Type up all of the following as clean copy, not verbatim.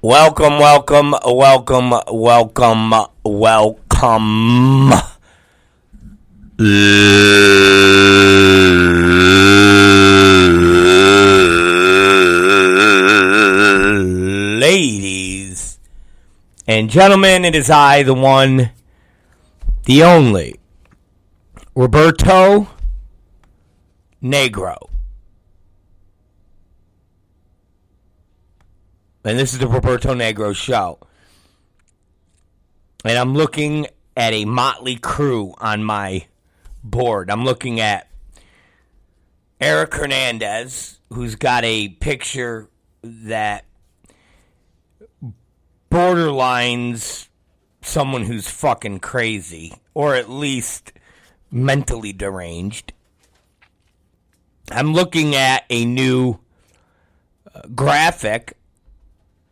Welcome, welcome, welcome, welcome, welcome. Ladies and gentlemen, it is I, the one, the only, Roberto Negro. And this is the Roberto Negro Show. And I'm looking at a motley crew on my board. I'm looking at Eric Hernandez, who's got a picture that borderlines someone who's fucking crazy, or at least mentally deranged. I'm looking at a new graphic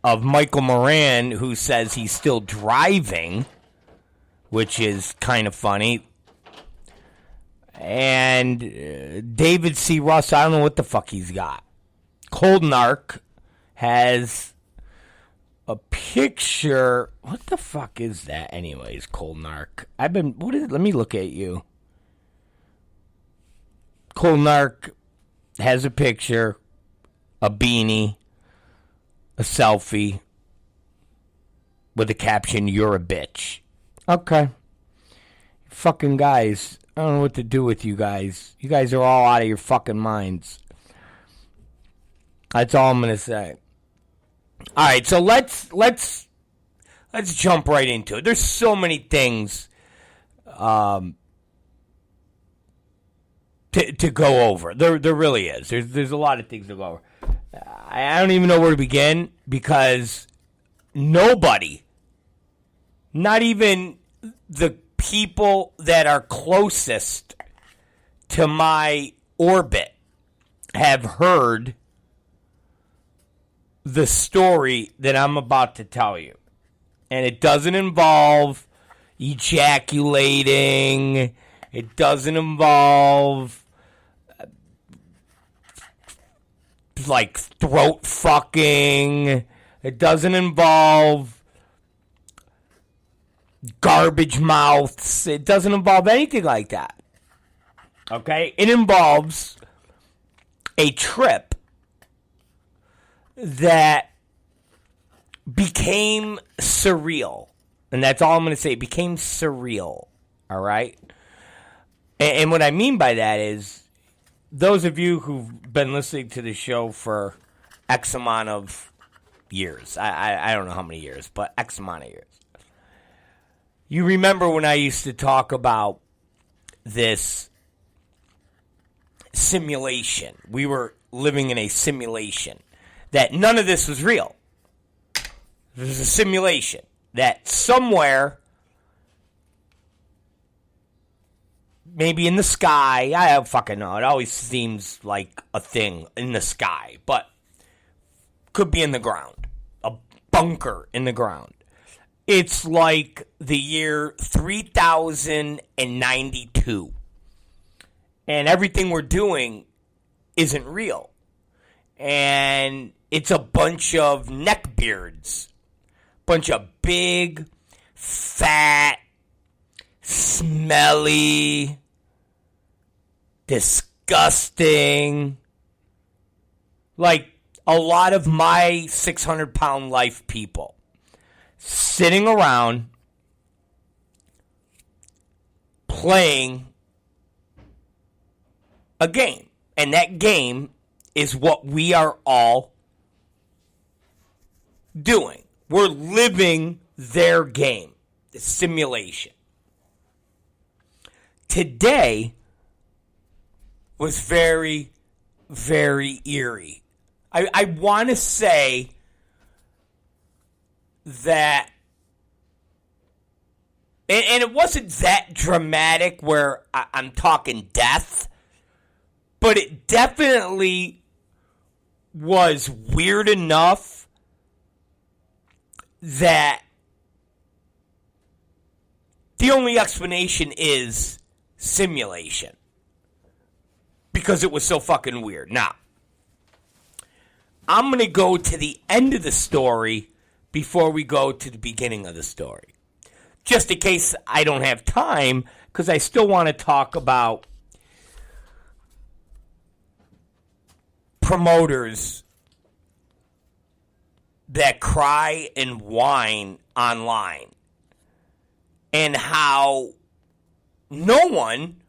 of Michael Moran, who says he's still driving, which is kind of funny. And David C. Russ, I don't know what the fuck he's got. Cold Narc has a picture. What the fuck is that anyways, Cold Narc? Let me look at you. Cold Narc has a picture, a beanie, a selfie with the caption, "You're a bitch." Okay. Fucking guys. I don't know what to do with you guys. You guys are all out of your fucking minds. That's all I'm going to say. All right, so let's jump right into it. There's so many things to go over. There really is. There's a lot of things to go over. I don't even know where to begin because nobody, not even the people that are closest to my orbit, have heard the story that I'm about to tell you. And it doesn't involve ejaculating. It doesn't involve like throat fucking. It doesn't involve garbage mouths. It doesn't involve anything like that. Okay? It involves a trip that became surreal. And that's all I'm going to say. It became surreal. All right? And what I mean by that is, those of you who've been listening to the show for X amount of years, I don't know how many years, but X amount of years, you remember when I used to talk about this simulation. We were living in a simulation, that none of this was real. It was a simulation that somewhere, maybe in the sky, I don't fucking know. It always seems like a thing in the sky, but could be in the ground. A bunker in the ground. It's like the year 3092. And everything we're doing isn't real. And it's a bunch of neckbeards. Bunch of big, fat, smelly, disgusting, like a lot of my 600-pound life people sitting around playing a game. And that game is what we are all doing. We're living their game, the simulation. Today was very, very eerie. I want to say that, and it wasn't that dramatic where I'm talking death, but it definitely was weird enough that the only explanation is simulation. Because it was so fucking weird. Now, I'm going to go to the end of the story before we go to the beginning of the story. Just in case I don't have time, because I still want to talk about promoters that cry and whine online and how no one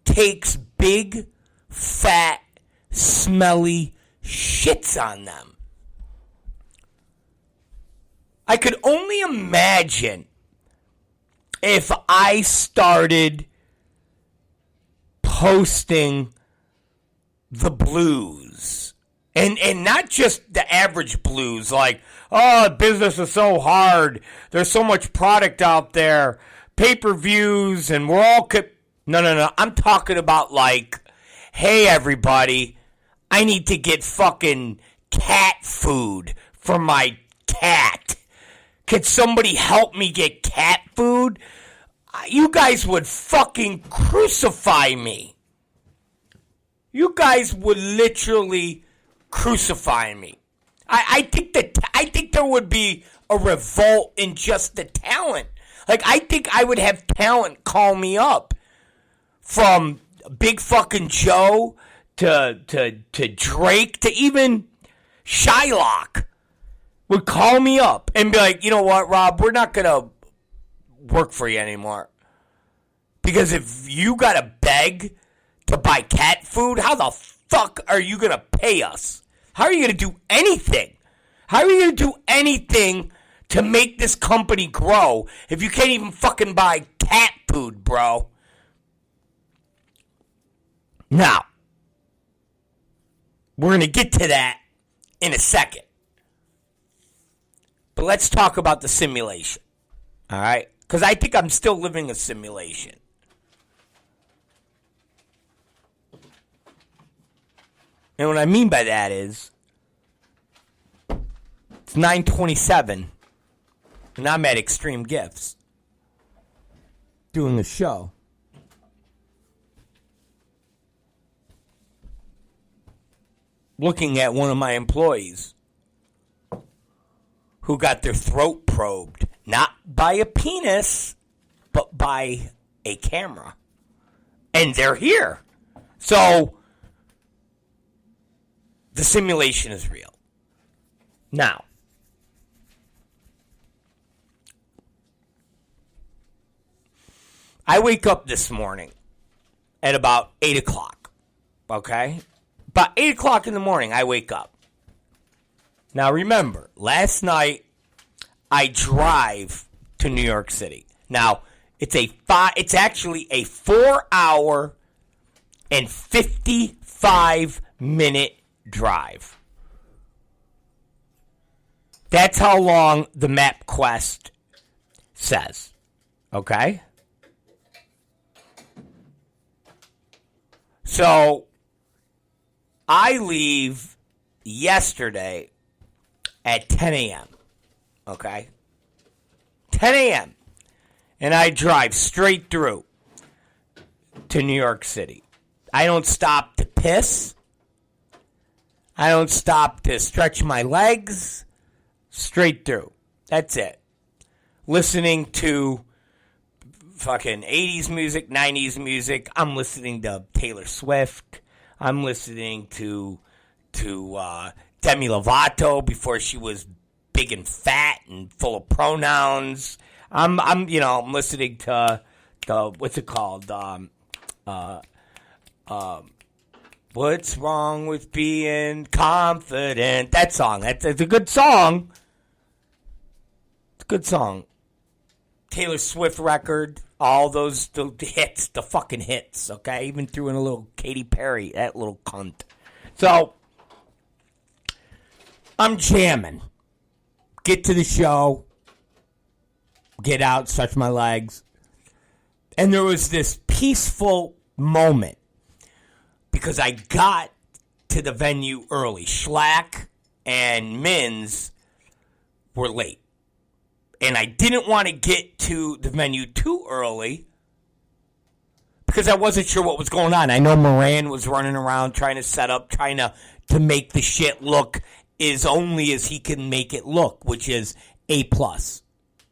takes big, fat, smelly shits on them. I could only imagine if I started posting the blues. And not just the average blues, like, oh, business is so hard. There's so much product out there. Pay-per-views, and we're all... No. I'm talking about, like, hey, everybody, I need to get fucking cat food for my cat. Could somebody help me get cat food? You guys would fucking crucify me. You guys would literally crucify me. I think there would be a revolt in just the talent. Like, I think I would have talent call me up, from Big fucking Joe to Drake to even Shylock would call me up and be like, you know what, Rob, we're not gonna work for you anymore, because if you gotta beg to buy cat food, how the fuck are you gonna pay us? How are you gonna do anything? How are you gonna do anything to make this company grow if you can't even fucking buy cat food, bro? Now, we're gonna get to that in a second. But let's talk about the simulation. All right? Because I think I'm still living a simulation. And what I mean by that is, it's 9:27, and I'm at Extreme Gifts doing a show. Looking at one of my employees who got their throat probed, not by a penis, but by a camera. And they're here. So, the simulation is real. Now, I wake up this morning at about 8 o'clock, okay? About 8 o'clock in the morning, I wake up. Now, remember, last night, I drive to New York City. Now, it's actually a 4-hour and 55-minute drive. That's how long the MapQuest says. Okay? So, I leave yesterday at 10 a.m. Okay? 10 a.m. And I drive straight through to New York City. I don't stop to piss. I don't stop to stretch my legs. Straight through. That's it. Listening to fucking 80s music, 90s music. I'm listening to Taylor Swift. I'm listening to Demi Lovato before she was big and fat and full of pronouns. I'm listening to the, what's it called? What's wrong with being confident? That song. It's a good song. It's a good song. Taylor Swift record. All those the hits, the fucking hits, okay? Even threw in a little Katy Perry, that little cunt. So, I'm jamming. Get to the show. Get out, stretch my legs. And there was this peaceful moment because I got to the venue early. Schlack and Mins were late. And I didn't want to get to the venue too early because I wasn't sure what was going on. I know Moran was running around trying to set up, trying to make the shit look is only as he can make it look, which is A+.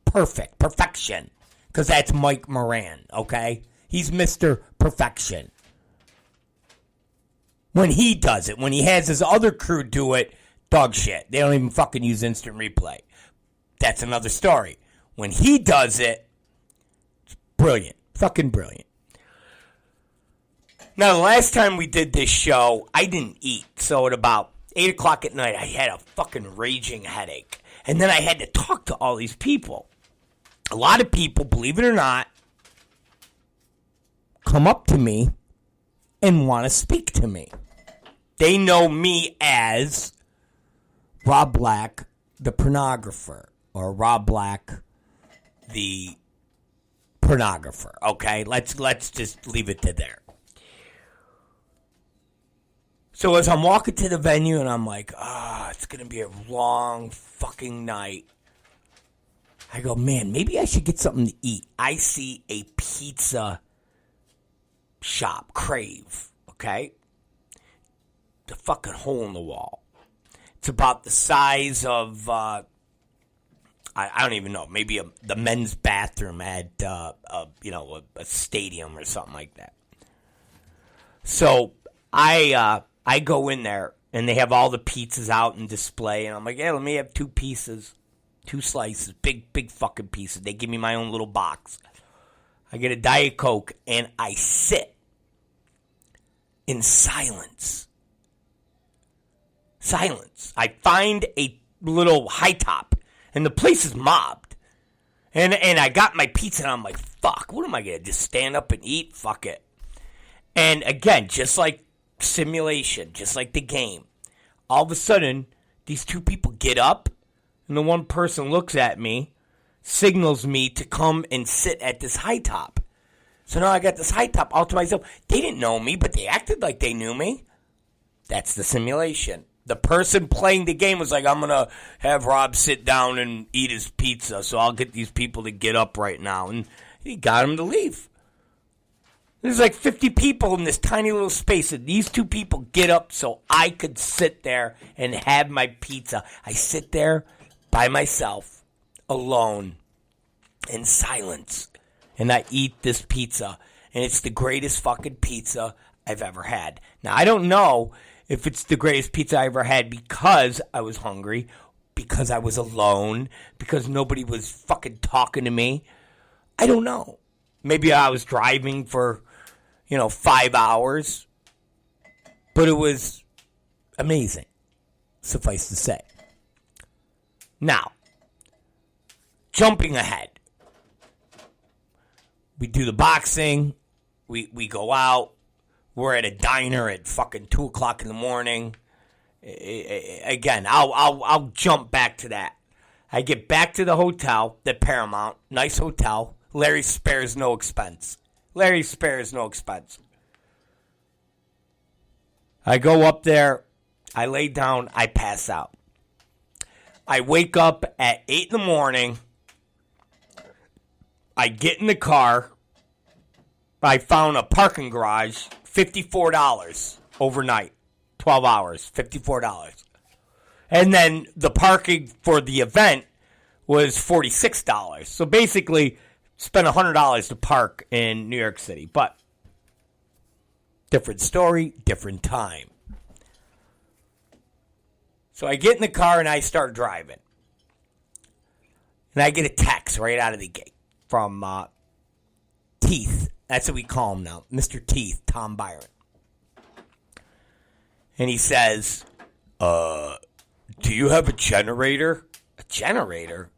Perfect. Perfection. Because that's Mike Moran, okay? He's Mr. Perfection. When he does it, when he has his other crew do it, dog shit. They don't even fucking use instant replay. That's another story. When he does it, it's brilliant. Fucking brilliant. Now, the last time we did this show, I didn't eat. So at about 8 o'clock at night, I had a fucking raging headache. And then I had to talk to all these people. A lot of people, believe it or not, come up to me and want to speak to me. They know me as Rob Black, the pornographer, or Rob Black, the pornographer. Okay, let's just leave it to there. So as I'm walking to the venue and I'm like, it's going to be a long fucking night. I go, man, maybe I should get something to eat. I see a pizza shop, Crave, okay? The fucking hole in the wall. It's about the size of, I don't even know, maybe the men's bathroom at, a stadium or something like that. So I go in there, and they have all the pizzas out in display, and I'm like, yeah, let me have 2 pieces, 2 slices, big fucking pieces. They give me my own little box. I get a Diet Coke, and I sit in silence. Silence. I find a little high top, and the place is mobbed. And I got my pizza, and I'm like, fuck, what am I going to just stand up and eat? Fuck it. And again, just like simulation, just like the game, all of a sudden, these 2 people get up, and the one person looks at me, signals me to come and sit at this high top. So now I got this high top all to myself. They didn't know me, but they acted like they knew me. That's the simulation. The person playing the game was like, I'm going to have Rob sit down and eat his pizza, so I'll get these people to get up right now. And he got them to leave. There's like 50 people in this tiny little space, and these 2 people get up so I could sit there and have my pizza. I sit there by myself, alone, in silence, and I eat this pizza, and it's the greatest fucking pizza I've ever had. Now, I don't know if it's the greatest pizza I ever had because I was hungry, because I was alone, because nobody was fucking talking to me. I don't know. Maybe I was driving for, 5 hours, but it was amazing, suffice to say. Now, jumping ahead. We do the boxing. We go out. We're at a diner at fucking 2 o'clock in the morning. Again, I'll jump back to that. I get back to the hotel, the Paramount. Nice hotel. Larry spares no expense. Larry spares no expense. I go up there. I lay down. I pass out. I wake up at 8 in the morning. I get in the car. I found a parking garage, $54 overnight. 12 hours, $54. And then the parking for the event was $46. So basically, spent $100 to park in New York City. But different story, different time. So I get in the car and I start driving. And I get a text right out of the gate from Teeth. That's what we call him now. Mr. Teeth, Tom Byron. And he says, do you have a generator? A generator?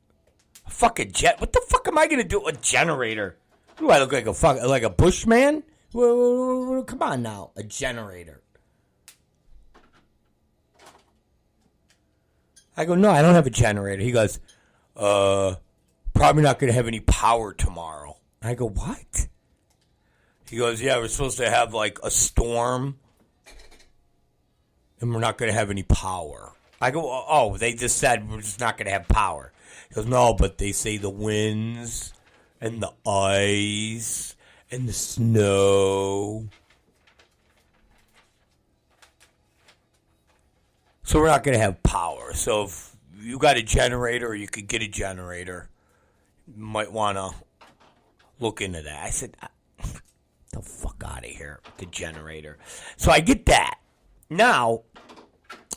A fucking jet? What the fuck am I going to do with a generator? Do I look like a bushman? Well, come on now. A generator. I go, no, I don't have a generator. He goes, probably not going to have any power tomorrow. I go, what? He goes, yeah, we're supposed to have like a storm and we're not going to have any power. I go, oh, they just said we're just not going to have power. He goes, no, but they say the winds and the ice and the snow. So we're not going to have power. power. So if you got a generator or you could get a generator, you might want to look into that. I said, the fuck out of here, the generator. So I get that. Now,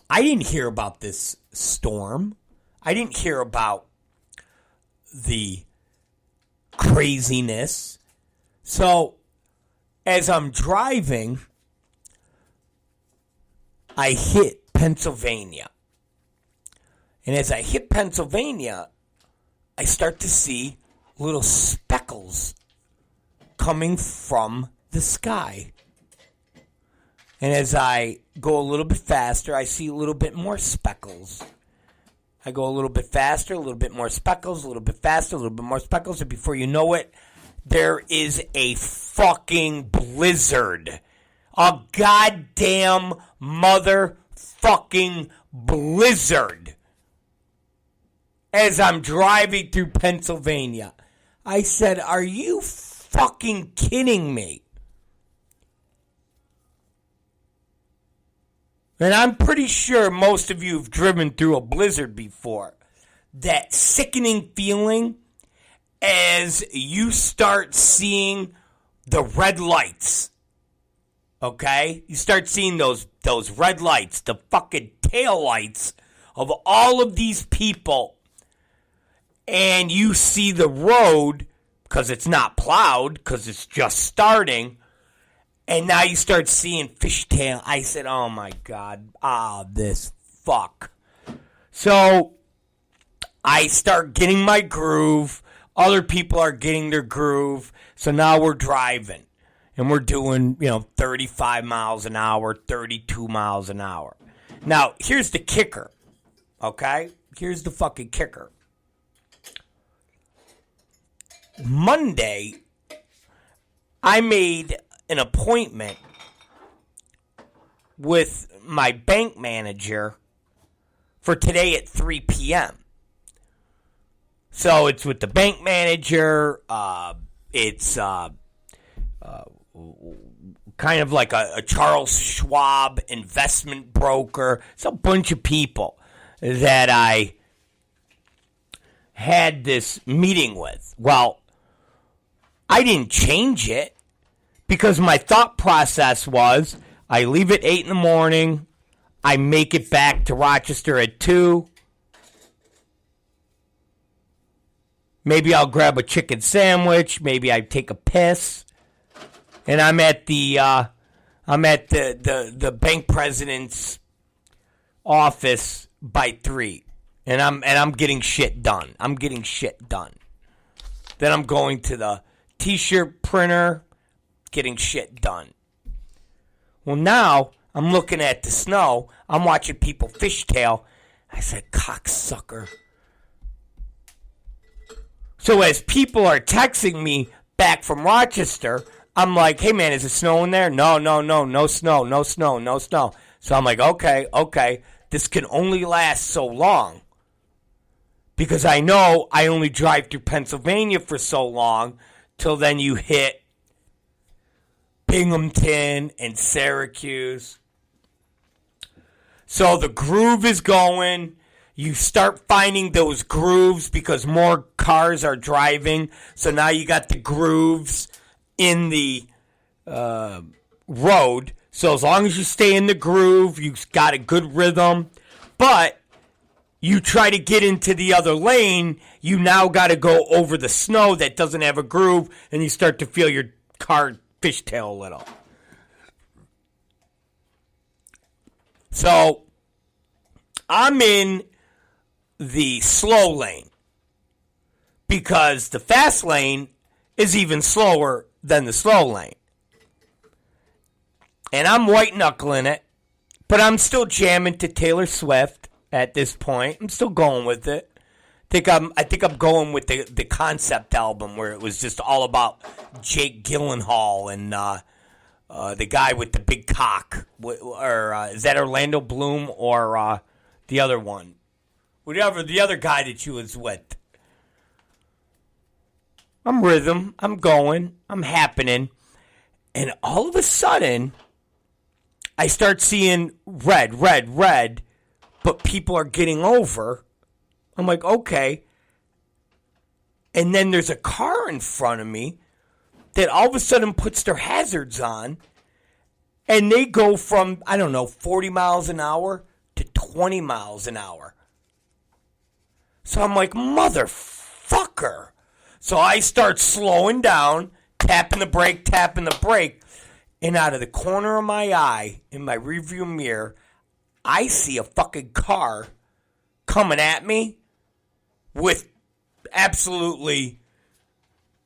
I didn't hear about this storm. I didn't hear about the craziness. So, as I'm driving, I hit Pennsylvania. And as I hit Pennsylvania, I start to see little speckles coming from the sky. And as I go a little bit faster, I see a little bit more speckles. I go a little bit faster, a little bit more speckles, a little bit faster, a little bit more speckles, and before you know it, there is a fucking blizzard. A goddamn motherfucking blizzard. As I'm driving through Pennsylvania, I said, are you fucking kidding me? And I'm pretty sure most of you have driven through a blizzard before. That sickening feeling as you start seeing the red lights. Okay? You start seeing those red lights, the fucking tail lights of all of these people. And you see the road, because it's not plowed, because it's just starting. And now you start seeing fishtail. I said, oh my God, this fuck. So I start getting my groove. Other people are getting their groove. So now we're driving. And we're doing, 35 miles an hour, 32 miles an hour. Now, here's the kicker. Okay? Here's the fucking kicker. Monday, I made an appointment with my bank manager for today at 3 p.m. So it's with the bank manager. It's kind of like a Charles Schwab investment broker. It's a bunch of people that I had this meeting with. Well, I didn't change it because my thought process was I leave at 8 in the morning. I make it back to Rochester at 2. Maybe I'll grab a chicken sandwich. Maybe I take a piss. And I'm at the bank president's office by 3. And I'm getting shit done. Then I'm going to the t-shirt printer, getting shit done. Well, now I'm looking at the snow. I'm watching people fishtail. I said, cocksucker. So as people are texting me back from Rochester, I'm like, hey man, is it snowing there? No snow. So I'm like, okay, this can only last so long. Because I know I only drive through Pennsylvania for so long till then you hit Binghamton and Syracuse. So the groove is going. You start finding those grooves because more cars are driving. So now you got the grooves in the road. So as long as you stay in the groove, you've got a good rhythm. But you try to get into the other lane, you now got to go over the snow that doesn't have a groove, and you start to feel your car fishtail a little. So I'm in the slow lane because the fast lane is even slower than the slow lane. And I'm white-knuckling it, but I'm still jamming to Taylor Swift. At this point, I'm still going with it. I think I'm going with the concept album where it was just all about Jake Gyllenhaal and the guy with the big cock. Or is that Orlando Bloom or the other one? Whatever, the other guy that you was with. I'm rhythm. I'm going. I'm happening. And all of a sudden, I start seeing red but people are getting over. I'm like, okay. And then there's a car in front of me that all of a sudden puts their hazards on, and they go from, 40 miles an hour to 20 miles an hour. So I'm like, motherfucker. So I start slowing down, tapping the brake, and out of the corner of my eye, in my rearview mirror, I see a fucking car coming at me with absolutely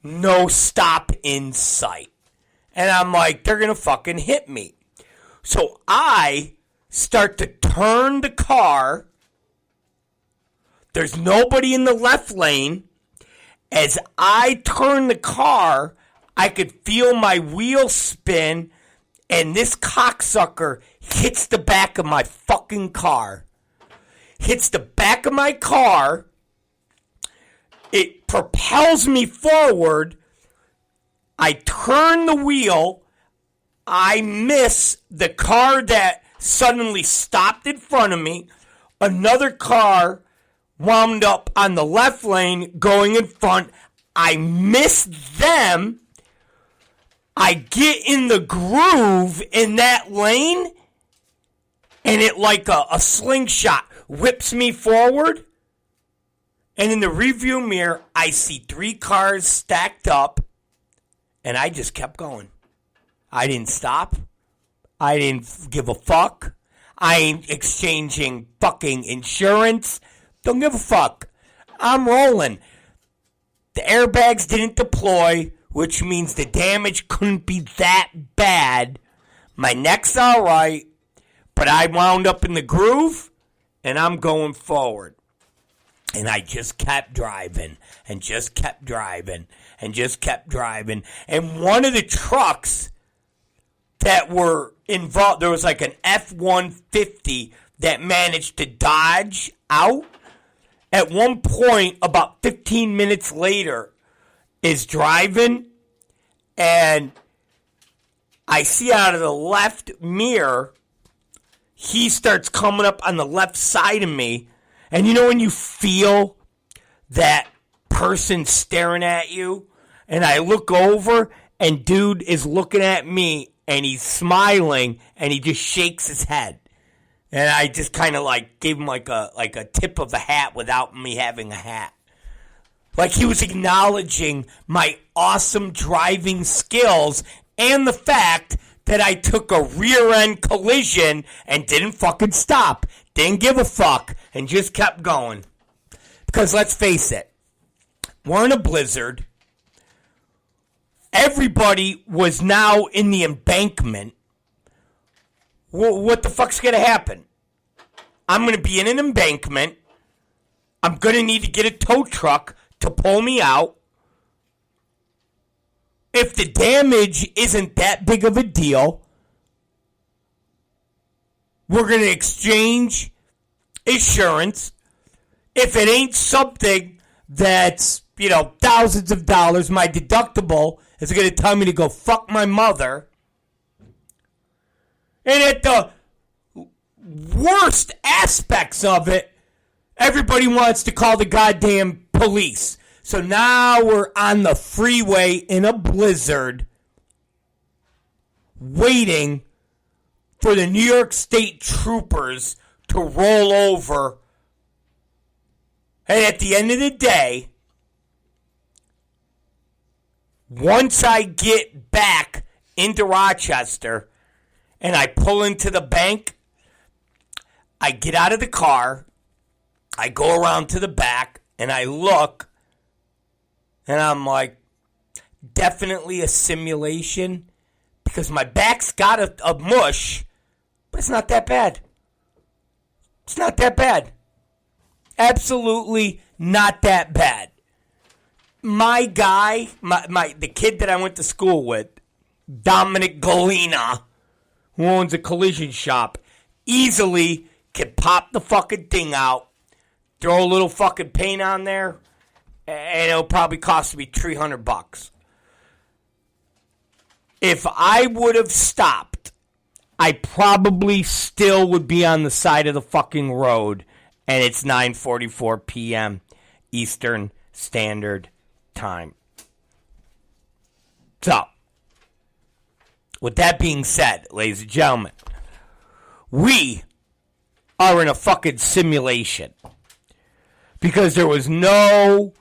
no stop in sight. And I'm like, they're going to fucking hit me. So I start to turn the car. There's nobody in the left lane. As I turn the car, I could feel my wheel spin, and this cocksucker hits the back of my fucking car. Hits the back of my car. It propels me forward. I turn the wheel. I miss the car that suddenly stopped in front of me. Another car wound up on the left lane going in front. I miss them. I get in the groove in that lane, and it like a slingshot whips me forward. And in the rearview mirror, I see 3 cars stacked up, and I just kept going. I didn't stop. I didn't give a fuck. I ain't exchanging fucking insurance. Don't give a fuck. I'm rolling. The airbags didn't deploy, which means the damage couldn't be that bad. My neck's all right, but I wound up in the groove, and I'm going forward. And I just kept driving, and just kept driving, and just kept driving. And one of the trucks that were involved, there was like an F-150 that managed to dodge out. At one point, about 15 minutes later, is driving, and I see out of the left mirror, he starts coming up on the left side of me. And you know when you feel that person staring at you? And I look over, and dude is looking at me, and he's smiling, and he just shakes his head. And I just kind of like gave him like a tip of the hat without me having a hat. Like he was acknowledging my awesome driving skills and the fact that I took a rear end collision and didn't fucking stop. Didn't give a fuck and just kept going. Because let's face it, we're in a blizzard. Everybody was now in the embankment. What the fuck's going to happen? I'm going to be in an embankment. I'm going to need to get a tow truck to pull me out. If the damage isn't that big of a deal, we're going to exchange insurance. If it ain't something that's, thousands of dollars, my deductible is going to tell me to go fuck my mother. And at the worst aspects of it, everybody wants to call the goddamn police. So now we're on the freeway in a blizzard waiting for the New York State troopers to roll over. And at the end of the day, once I get back into Rochester and I pull into the bank, I get out of the car, I go around to the back, and I look, and I'm like, definitely a simulation, because my back's got a mush, but it's not that bad. It's not that bad. Absolutely not that bad. My guy, the kid that I went to school with, Dominic Galena, who owns a collision shop, easily can pop the fucking thing out, throw a little fucking paint on there, and it'll probably cost me $300. If I would have stopped I probably still would be on the side of the fucking road, and it's 9:44 p.m. Eastern Standard Time. So, with that being said, ladies and gentlemen, we are in a fucking simulation. Because there was no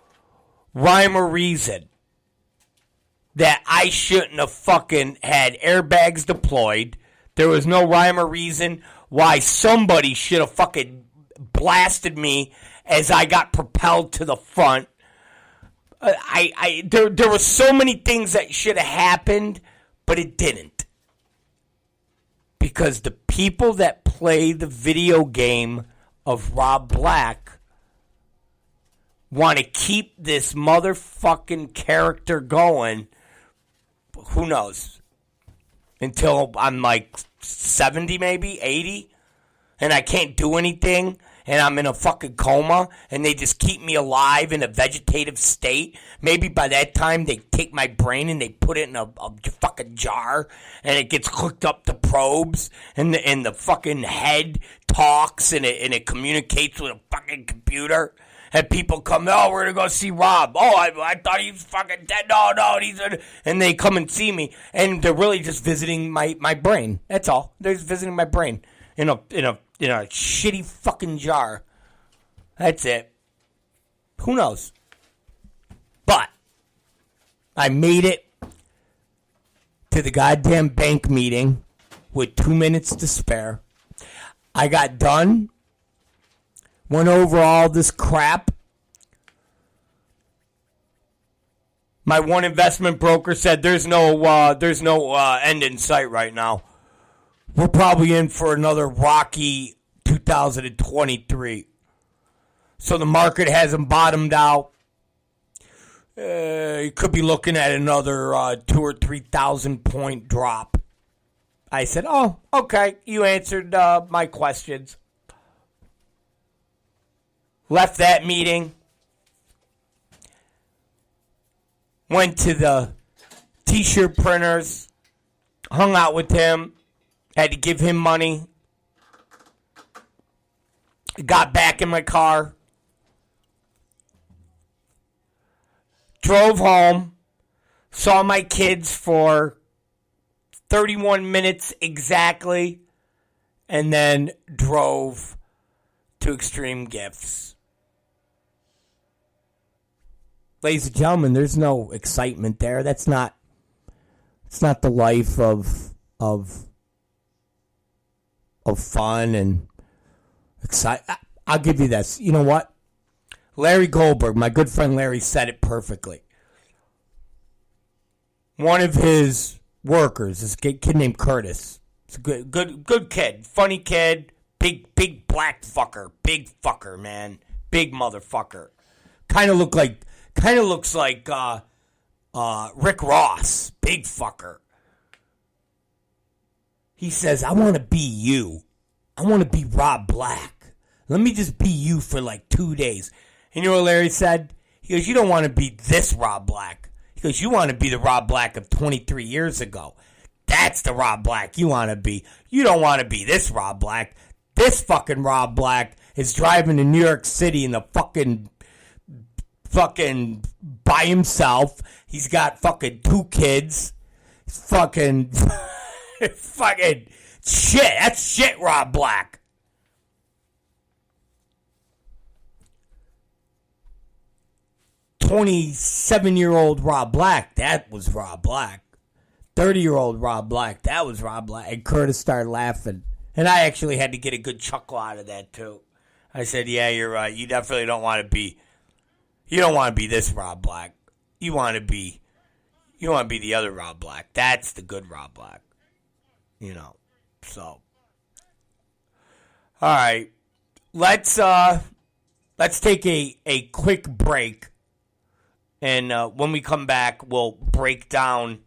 rhyme or reason that I shouldn't have fucking had airbags deployed. There was no rhyme or reason why somebody should have fucking blasted me as I got propelled to the front. There were so many things that should have happened, but it didn't. Because the people that play the video game of Rob Black want to keep this motherfucking character going, who knows, until I'm like 70 maybe, 80, and I can't do anything, and I'm in a fucking coma, and they just keep me alive in a vegetative state. Maybe by that time they take my brain and they put it in a fucking jar, and it gets hooked up to probes, and the fucking head talks, and it communicates with a fucking computer. And people come, oh, we're going to go see Rob. Oh, I thought he was fucking dead. No, he's... And they come and see me, and they're really just visiting my brain. That's all. They're just visiting my brain in a shitty fucking jar. That's it. Who knows? But I made it to the goddamn bank meeting with 2 minutes to spare. I got done. Went over all this crap. My one investment broker said there's no end in sight right now. We're probably in for another rocky 2023. So the market hasn't bottomed out. You could be looking at another 2,000 or 3,000 point drop. I said, oh, okay. You answered my questions. Left that meeting, went to the t-shirt printers, hung out with him, had to give him money, got back in my car, drove home, saw my kids for 31 minutes exactly, and then drove to Extreme Gifts. Ladies and gentlemen, there's no excitement there. It's not the life of fun and excite. I'll give you this. You know what? Larry Goldberg, my good friend Larry, said it perfectly. One of his workers, this kid named Curtis. It's a good kid, funny kid, big black fucker, big fucker, man, big motherfucker. Kind of looks like Rick Ross, big fucker. He says, I want to be you. I want to be Rob Black. Let me just be you for like 2 days. And you know what Larry said? He goes, you don't want to be this Rob Black. He goes, you want to be the Rob Black of 23 years ago. That's the Rob Black you want to be. You don't want to be this Rob Black. This fucking Rob Black is driving to New York City in the fucking by himself. He's got fucking 2 kids. Fucking shit. That's shit, Rob Black. $27-year-old Rob Black, that was Rob Black. 30-year-old Rob Black, that was Rob Black. And Curtis started laughing. And I actually had to get a good chuckle out of that, too. I said, yeah, you're right. You definitely don't want to be... You don't want to be this Rob Black. You want to be the other Rob Black. That's the good Rob Black. You know. So. All right. Let's take a quick break. And when we come back, we'll break down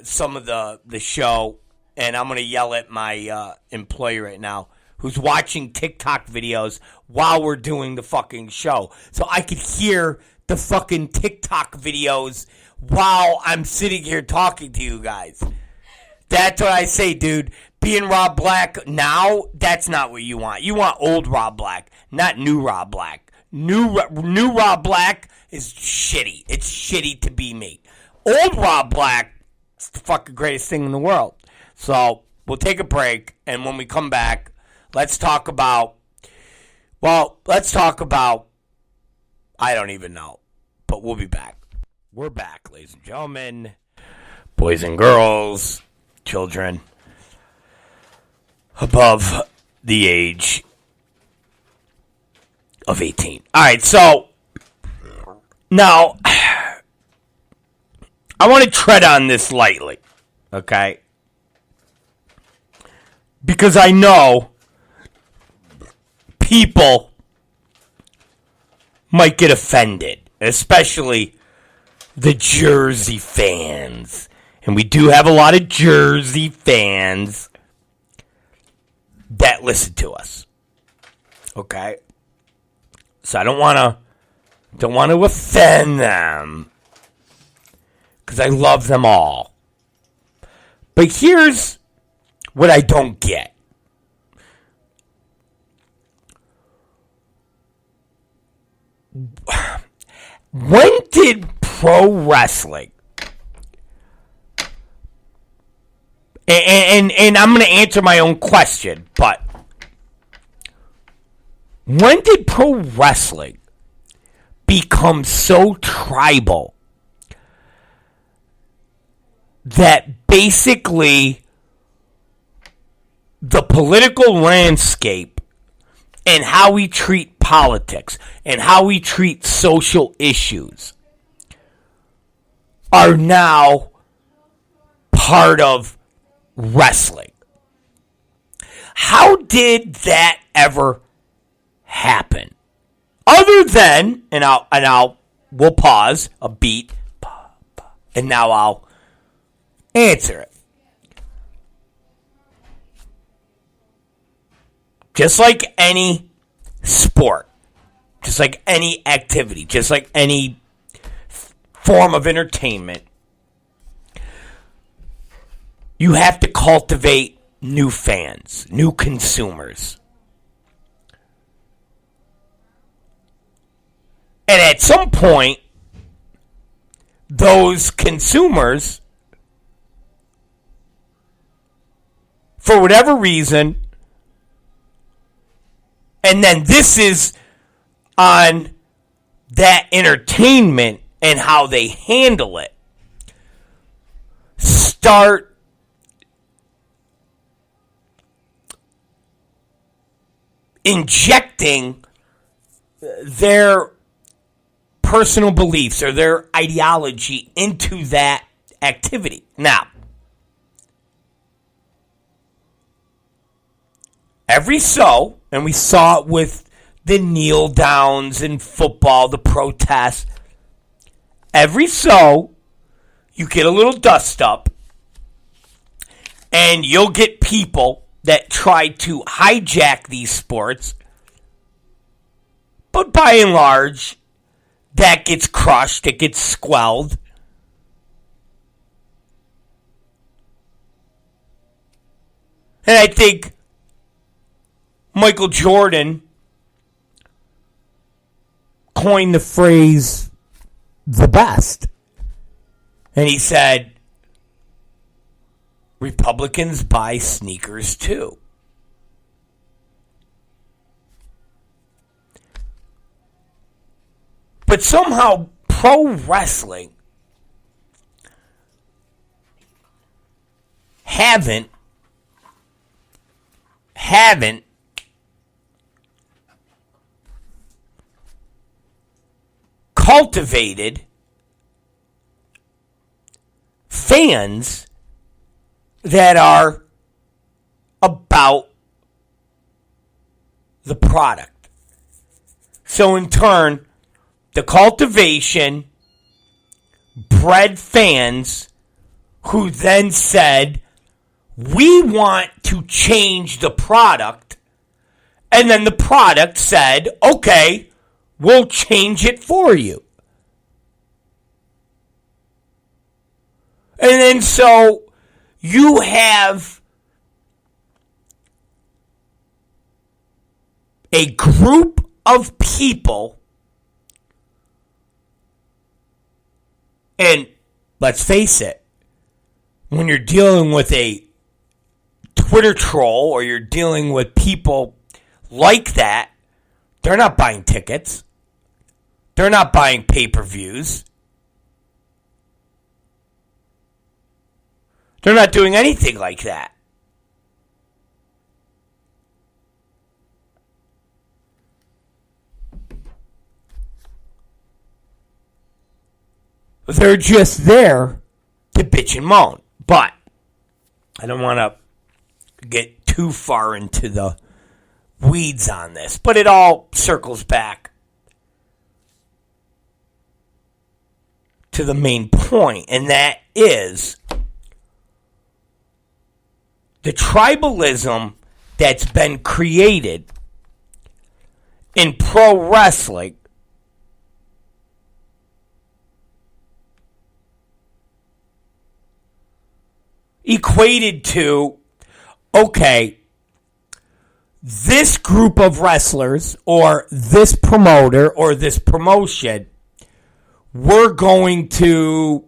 some of the show. And I'm going to yell at my employee right now, who's watching TikTok videos while we're doing the fucking show. So I could hear the fucking TikTok videos while I'm sitting here talking to you guys. That's what I say, dude. Being Rob Black now, that's not what you want. You want old Rob Black, not new Rob Black. New Rob Black is shitty. It's shitty to be me. Old Rob Black is the fucking greatest thing in the world. So we'll take a break, and when we come back, let's talk about, I don't even know, but we'll be back. We're back, ladies and gentlemen, boys and girls, children above the age of 18. All right, so now I want to tread on this lightly, okay? Because I know people might get offended, especially the Jersey fans. And we do have a lot of Jersey fans that listen to us. Okay? So I don't want to offend them, because I love them all. But here's what I don't get. When did pro wrestling, and I'm going to answer my own question, but when did pro wrestling become so tribal that basically the political landscape and how we treat politics and how we treat social issues are now part of wrestling? How did that ever happen? Other than, we'll pause a beat, and now I'll answer it. Just like any sport, just like any activity, just like any form of entertainment, you have to cultivate new fans, new consumers. And at some point, those consumers, for whatever reason, and then this is on that entertainment and how they handle it, start injecting their personal beliefs or their ideology into that activity. Now, every so, and we saw it with the kneel downs in football, the protests, every so, you get a little dust up, and you'll get people that try to hijack these sports, but by and large, that gets crushed, it gets squelched. And I think Michael Jordan coined the phrase the best. And he said, Republicans buy sneakers too. But somehow pro wrestling haven't cultivated fans that are about the product. So in turn, the cultivation bred fans who then said, we want to change the product. And then the product said, okay, we'll change it for you. And then so you have a group of people, and let's face it, when you're dealing with a Twitter troll or you're dealing with people like that, they're not buying tickets. They're not buying pay-per-views. They're not doing anything like that. They're just there to bitch and moan. But I don't want to get too far into the weeds on this. But it all circles back to the main point, and that is the tribalism that's been created in pro wrestling equated to, okay, this group of wrestlers or this promoter or this promotion, we're going to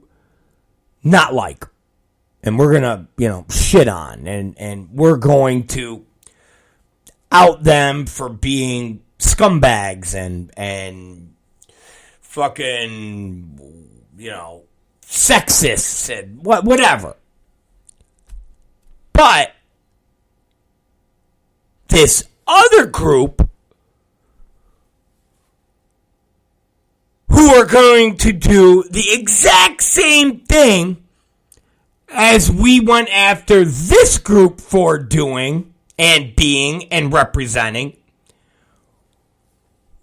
not like. And we're going to, shit on. And we're going to out them for being scumbags and fucking, sexists and whatever. But this other group who are going to do the exact same thing as we went after this group for doing and being and representing,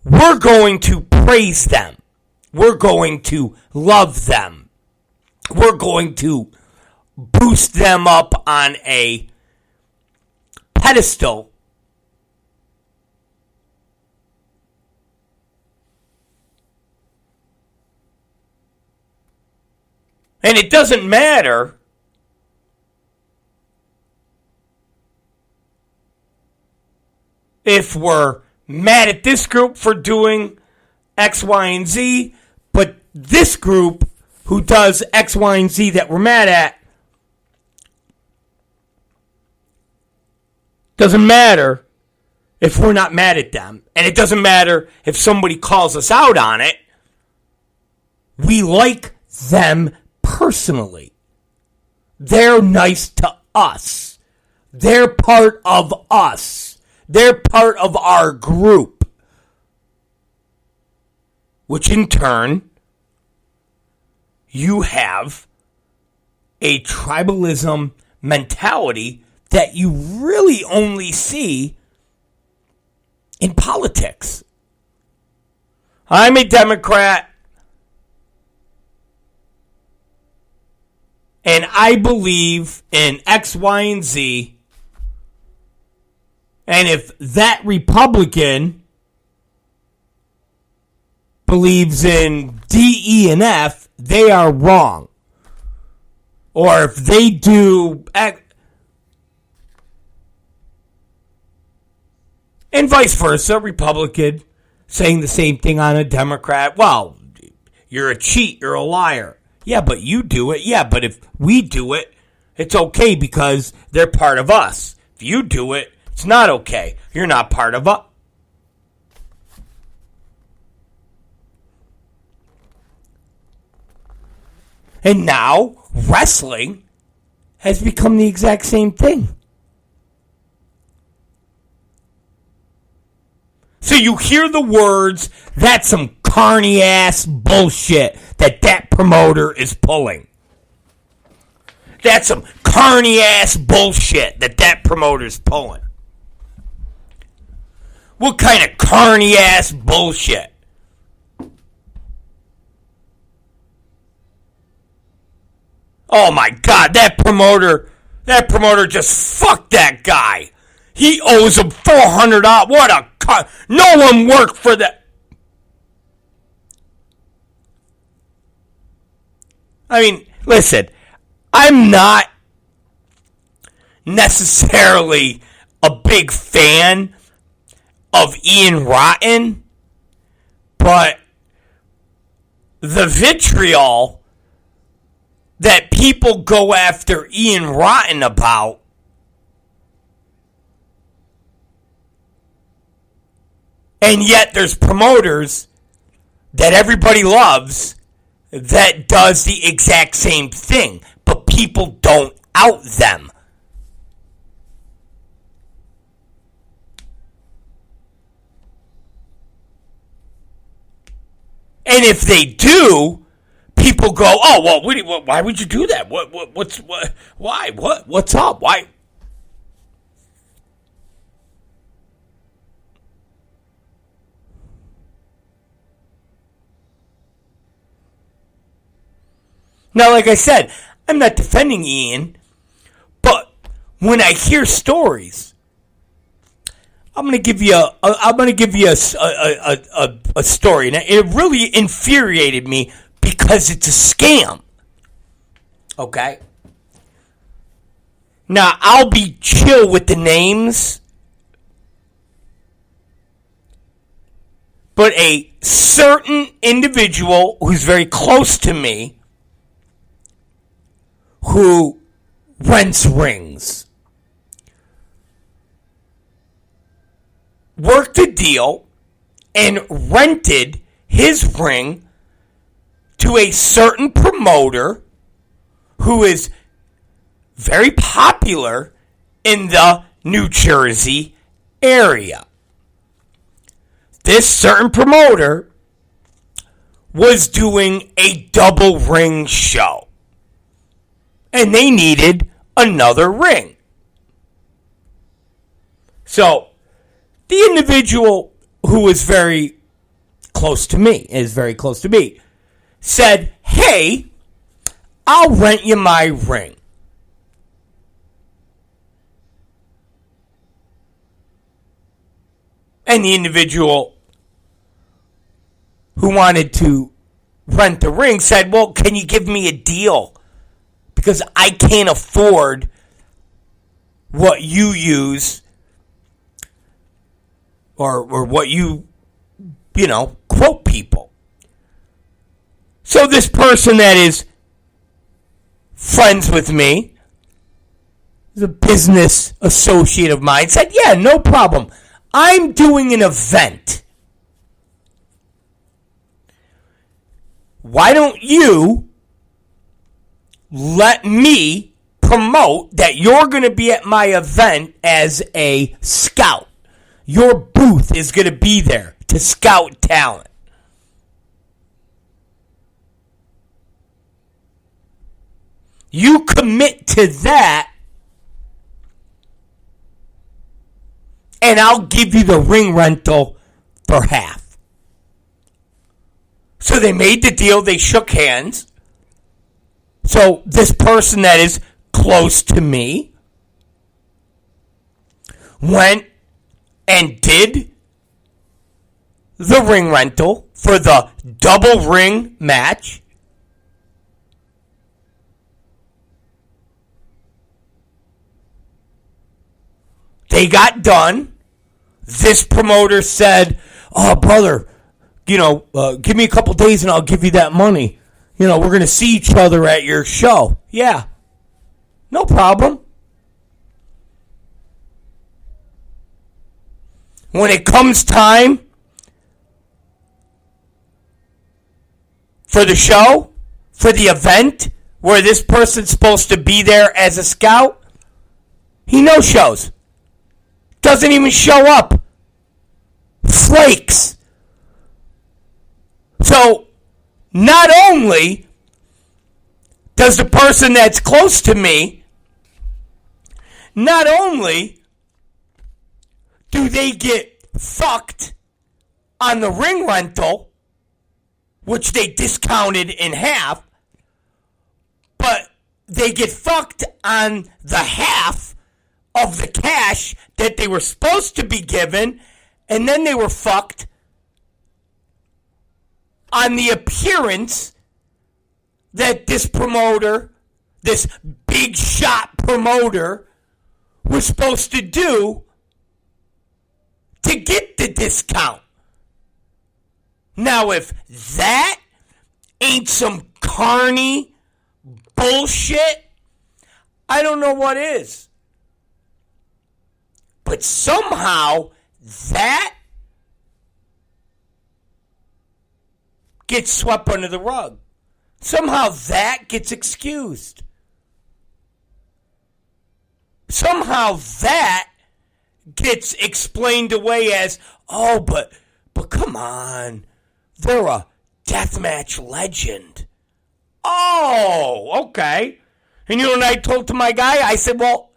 we're going to praise them. We're going to love them. We're going to boost them up on a pedestal. And it doesn't matter if we're mad at this group for doing X, Y, and Z, but this group who does X, Y, and Z that we're mad at, doesn't matter if we're not mad at them. And it doesn't matter if somebody calls us out on it. We like them personally. They're nice to us. They're part of us. They're part of our group. Which in turn, you have a tribalism mentality that you really only see in politics. I'm a Democrat, and I believe in X, Y, and Z, and if that Republican believes in D, E, and F, they are wrong. Or if they do X, and vice versa, Republican saying the same thing on a Democrat. Well, you're a cheat, you're a liar. Yeah, but you do it. Yeah, but if we do it, it's okay because they're part of us. If you do it, it's not okay. You're not part of us. And now, wrestling has become the exact same thing. So you hear the words, that's some carny ass bullshit that promoter is pulling. That's some carny ass bullshit that promoter's pulling. What kind of carny ass bullshit? Oh my God, that promoter just fucked that guy. He owes him $400. What a cut. No one worked for that. I mean, listen, I'm not necessarily a big fan of Ian Rotten, but the vitriol that people go after Ian Rotten about and yet there's promoters that everybody loves that does the exact same thing, but people don't out them. And if they do, people go, "Oh, well, why would you do that? What's up? Why?" Now, like I said, I'm not defending Ian, but when I hear stories, I'm going to give you a story, and it really infuriated me because it's a scam. Okay? Now, I'll be chill with the names, but a certain individual who's very close to me who rents rings worked a deal and rented his ring to a certain promoter who is very popular in the New Jersey area. This certain promoter was doing a double ring show, and they needed another ring. So, the individual who was very close to me, said, "Hey, I'll rent you my ring." And the individual who wanted to rent the ring said, "Well, can you give me a deal? Because I can't afford what you use or what you quote people." So this person that is friends with me, is a business associate of mine, said, "Yeah, no problem. I'm doing an event. Why don't you let me promote that you're going to be at my event as a scout? Your booth is going to be there to scout talent." You commit to that, and I'll give you the ring rental for half. So they made the deal. They shook hands. So this person that is close to me went and did the ring rental for the double ring match. They got done. This promoter said, "Oh, brother, give me a couple days and I'll give you that money. We're going to see each other at your show." Yeah, no problem. When it comes time for the show, for the event, where this person's supposed to be there as a scout, he no-shows. Doesn't even show up. Flakes. So, not only does the person that's close to me, not only do they get fucked on the ring rental, which they discounted in half, but they get fucked on the half of the cash that they were supposed to be given, and then they were fucked on the appearance that this promoter, this big shot promoter, was supposed to do to get the discount. Now, if that ain't some carny bullshit, I don't know what is. But somehow that gets swept under the rug. Somehow that gets excused. Somehow that gets explained away as, oh, but come on, they're a deathmatch legend. Oh, okay. And you know what I told to my guy? I said, well,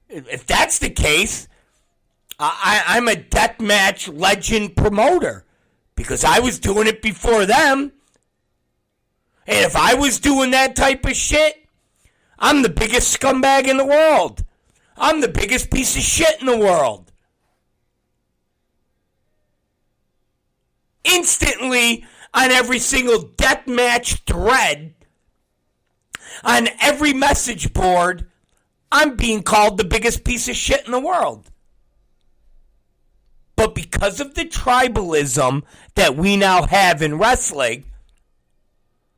if that's the case, I'm a deathmatch legend promoter because I was doing it before them. And if I was doing that type of shit, I'm the biggest scumbag in the world. I'm the biggest piece of shit in the world. Instantly, on every single deathmatch thread, on every message board, I'm being called the biggest piece of shit in the world. But because of the tribalism that we now have in wrestling,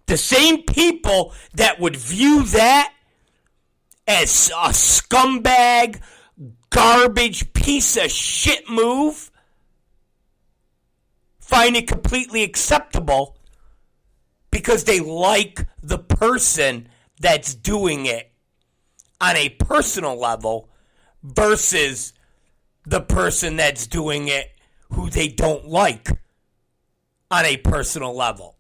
the same people that would view that as a scumbag, garbage, piece of shit move find it completely acceptable because they like the person that's doing it on a personal level versus the person that's doing it who they don't like on a personal level.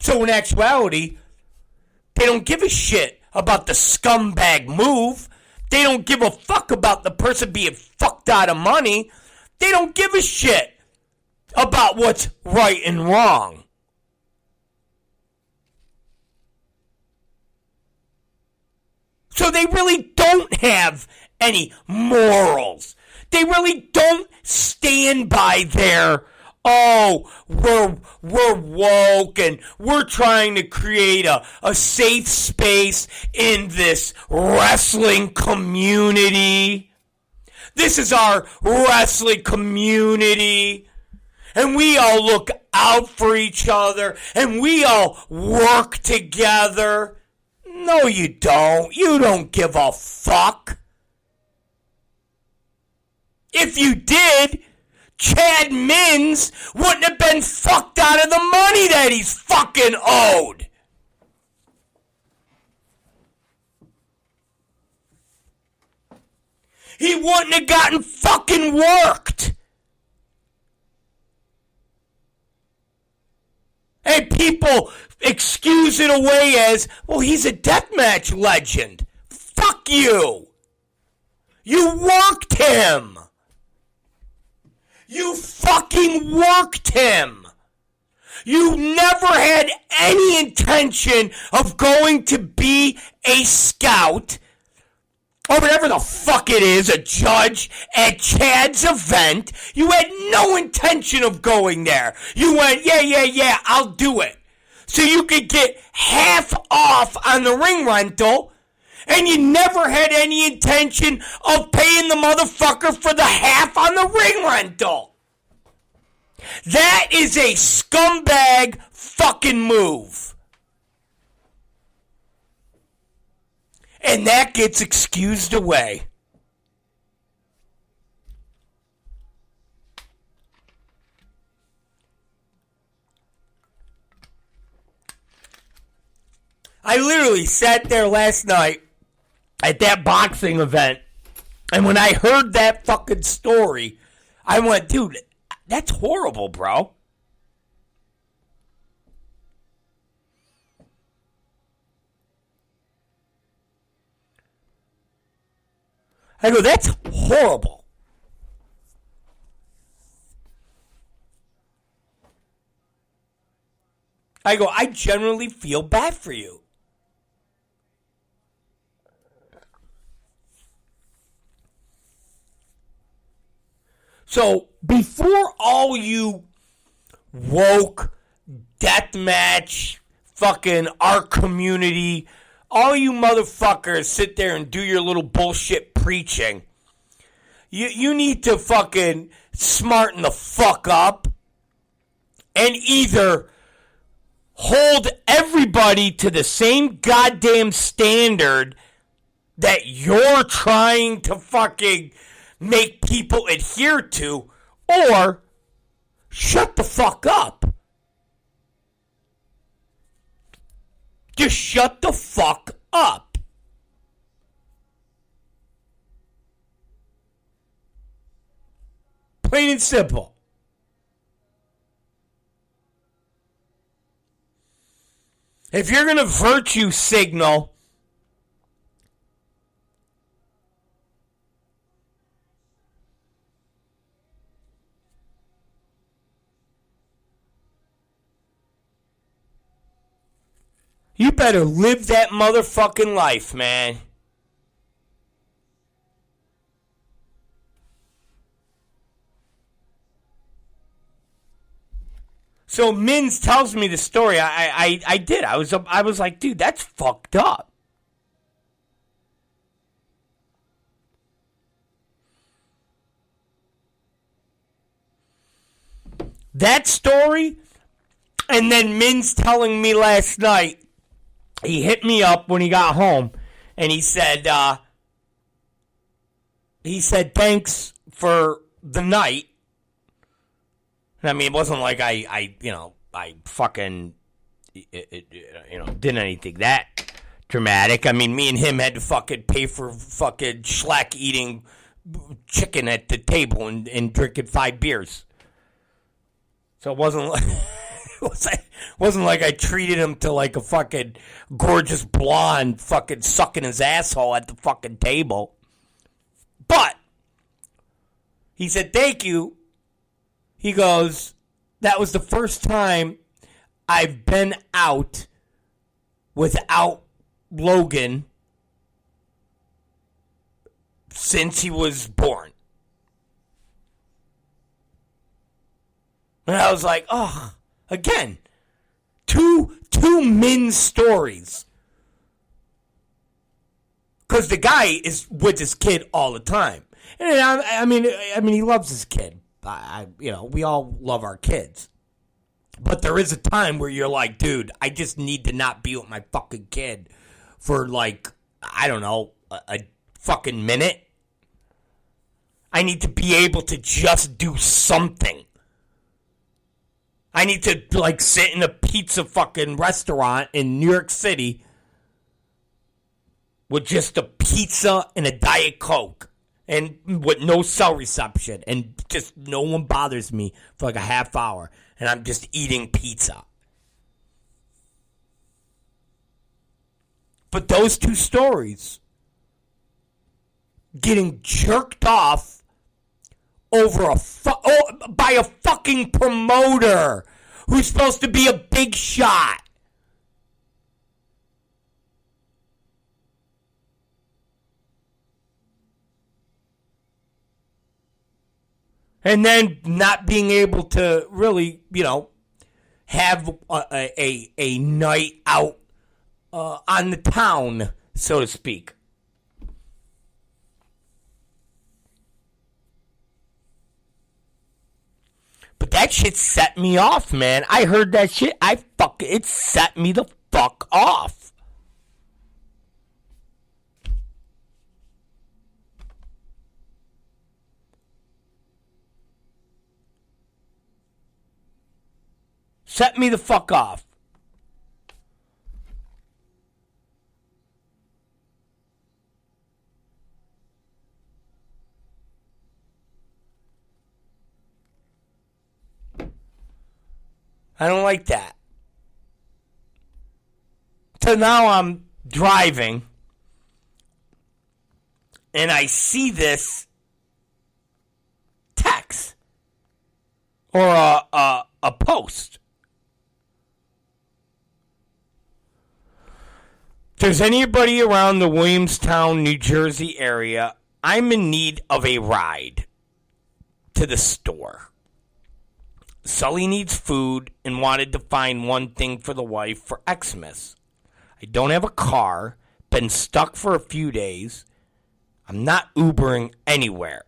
So in actuality, they don't give a shit about the scumbag move. They don't give a fuck about the person being fucked out of money. They don't give a shit about what's right and wrong. So they really don't have any morals. They really don't stand by their, oh, we're woke and we're trying to create a safe space in this wrestling community. This is our wrestling community. And we all look out for each other and we all work together. No, you don't. You don't give a fuck. If you did, Chad Mins wouldn't have been fucked out of the money that he's fucking owed. He wouldn't have gotten fucking worked. And people excuse it away as, well, he's a deathmatch legend. Fuck you. You worked him. You fucking worked him. You never had any intention of going to be a scout or whatever the fuck it is, a judge at Chad's event. You had no intention of going there. You went, yeah, I'll do it. So you could get half off on the ring rental, and you never had any intention of paying the motherfucker for the half on the ring rental. That is a scumbag fucking move. And that gets excused away. I literally sat there last night at that boxing event, and when I heard that fucking story, I went, dude, that's horrible, bro. I go, that's horrible. I go, I generally feel bad for you. So, before all you woke, deathmatch, fucking our community, all you motherfuckers sit there and do your little bullshit preaching. You need to fucking smarten the fuck up and either hold everybody to the same goddamn standard that you're trying to fucking make people adhere to, or shut the fuck up. Just shut the fuck up. Plain and simple. If you're going to virtue signal, you better live that motherfucking life, man. So Mins tells me the story. I did. I was like, dude, that's fucked up. That story, and then Mins telling me last night, he hit me up when he got home, and he said, thanks for the night. I mean, it wasn't like I fucking, did anything that dramatic. I mean, me and him had to fucking pay for fucking schlack eating chicken at the table and drinking 5 beers. So it wasn't like, wasn't like I treated him to like a fucking gorgeous blonde fucking sucking his asshole at the fucking table. But he said, thank you. He goes, that was the first time I've been out without Logan since he was born. And I was like, oh, again, two Min stories. Because the guy is with his kid all the time. And I mean, he loves his kid. We all love our kids. But there is a time where you're like, dude, I just need to not be with my fucking kid for like, I don't know, a fucking minute. I need to be able to just do something. I need to like sit in a pizza fucking restaurant in New York City with just a pizza and a Diet Coke. And with no cell reception. And just no one bothers me for like a half hour. And I'm just eating pizza. But those two stories. Getting jerked off over by a fucking promoter. Who's supposed to be a big shot. And then not being able to really, have a night out on the town, so to speak. But that shit set me off, man. I heard that shit. It set me the fuck off. Set me the fuck off. I don't like that. So now I'm driving and I see this text or a post. If there's anybody around the Williamstown, New Jersey area, I'm in need of a ride to the store. Sully needs food and wanted to find one thing for the wife for Xmas. I don't have a car, been stuck for a few days. I'm not Ubering anywhere.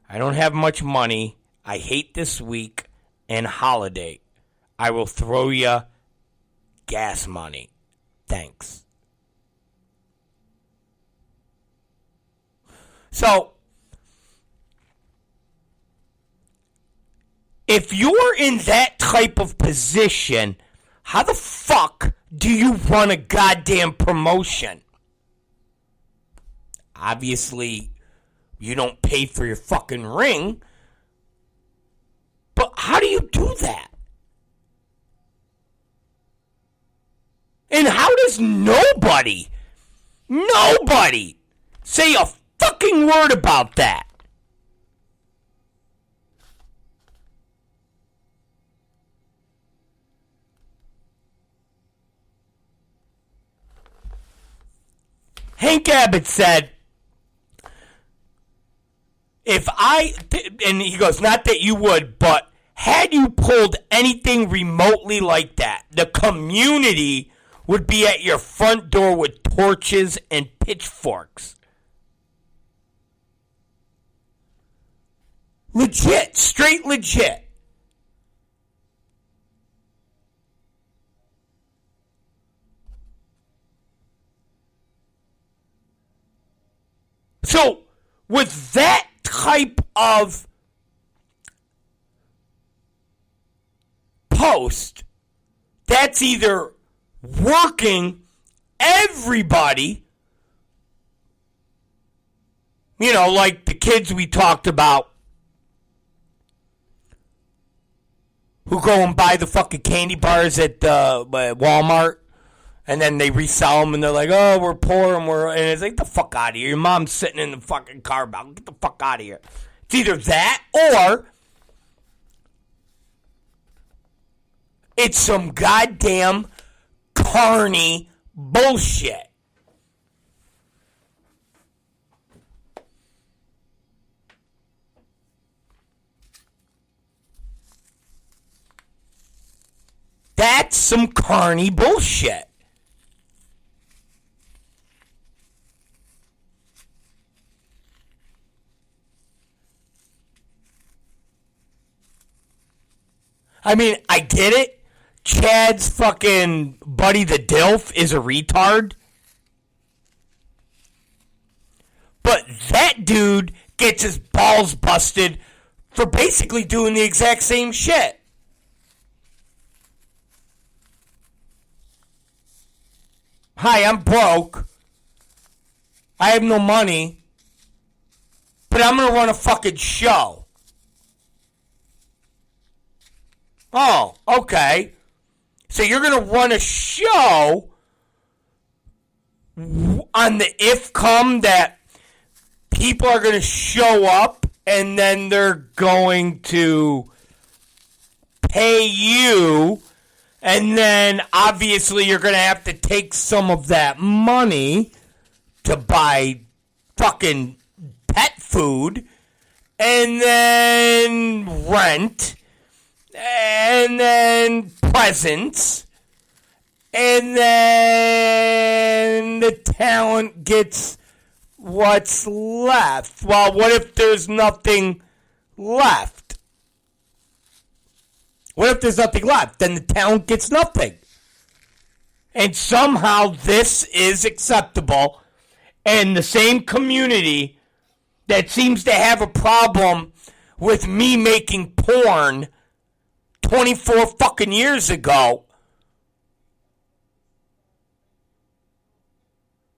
I don't have much money. I hate this week and holiday. I will throw you gas money. Thanks. So, if you're in that type of position, how the fuck do you run a goddamn promotion? Obviously, you don't pay for your fucking ring. But how do you do that? And how does nobody say a fucking word about that? Hank Abbott said, and he goes, not that you would, but had you pulled anything remotely like that, the community would be at your front door with torches and pitchforks. Legit, straight legit. So, with that type of post, that's either working everybody, like the kids we talked about who go and buy the fucking candy bars at Walmart, and then they resell them, and they're like, oh, we're poor, and it's like, get the fuck out of here. Your mom's sitting in the fucking car about, get the fuck out of here. It's either that, or it's some goddamn carny bullshit. That's some carny bullshit. I mean, I get it. Chad's fucking buddy the DILF is a retard. But that dude gets his balls busted for basically doing the exact same shit. Hi, I'm broke. I have no money. But I'm going to run a fucking show. Oh, okay. So you're going to run a show on the if come that people are going to show up and then they're going to pay you, and then obviously you're going to have to take some of that money to buy fucking pet food and then rent and then presents, and then the talent gets what's left. Well, what if there's nothing left? What if there's nothing left? Then the talent gets nothing. And somehow this is acceptable, and the same community that seems to have a problem with me making porn 24 fucking years ago